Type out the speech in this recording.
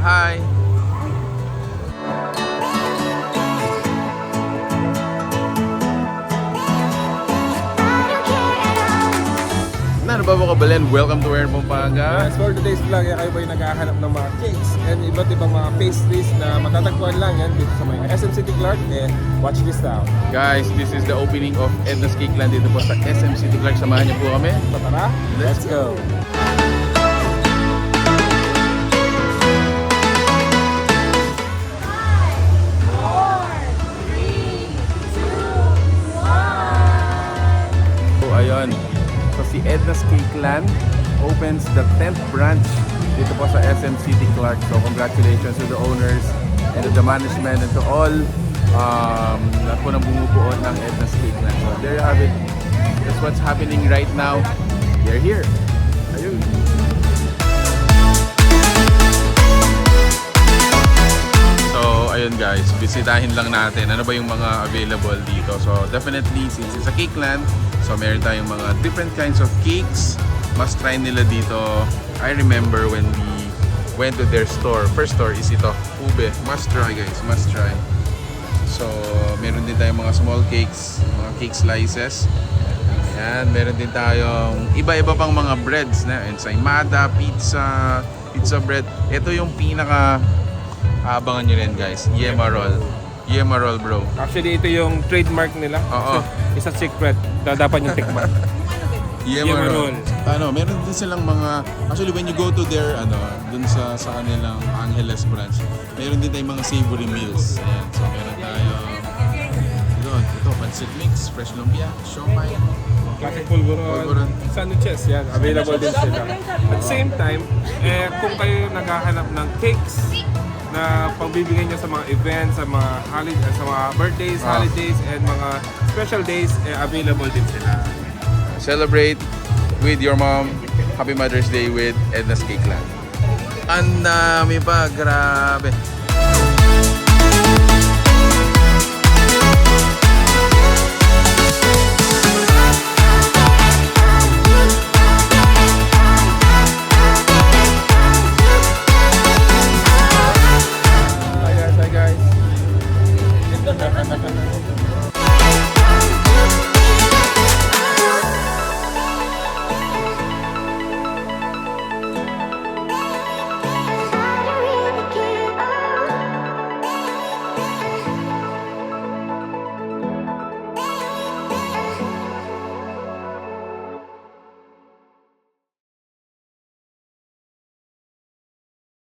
Hi! Ano ba mga kabalin? Welcome to Where Pampanga. Yes, for today's vlog, kayo ba yung naghahanap ng mga cakes and iba't ibang mga pastries na matatagpuan lang yan dito sa mga SM City Clark, and watch this now. Guys, this is the opening of Edna's Cake Land dito po sa SM City Clark. Samahan niyo po kami. So tara, let's go! So ayun, so si Edna's Cake Land opens the 10th branch dito po sa SM City Clark. So congratulations to the owners and to the management and to all lahat po ng bumubuo ng Edna's Cake Land. So there you have it. That's what's happening right now. They're here. Ayun. So ayun guys, bisitahin lang natin ano ba yung mga available dito. So definitely since it's a cake land, so meron tayong mga different kinds of cakes. Must try nila dito. I remember when we went to their store. First store is ito, Ube. Must try guys, must try. So meron din tayong mga small cakes, mga cake slices. Ayan, meron din tayong iba-iba pang mga breads na ensaymada, pizza, pizza bread. Ito yung pinaka abangan nyo rin guys, Yema Roll. Yema Roll bro. Actually, ito yung trademark nila. Oo. It's a secret. Dapat yung tikman. Yema Yema Roll. Roll. Ano, meron din silang mga, actually when you go to their, dun sa kanilang Angeles branch, meron din tayong mga savory meals. Ayan, so meron tayo, ito, pancit mix, fresh lumpia, siomai, Classic pulveron, sandwiches, yan. Available din sila. At the same time, kung kayo naghahanap ng cakes na pagbibigay nyo sa mga events, sa mga holidays, sa mga birthdays, holidays, and mga special days, available din sila. Celebrate with your mom. Happy Mother's Day with Edna's Cake Land. Ang dami pa, grabe.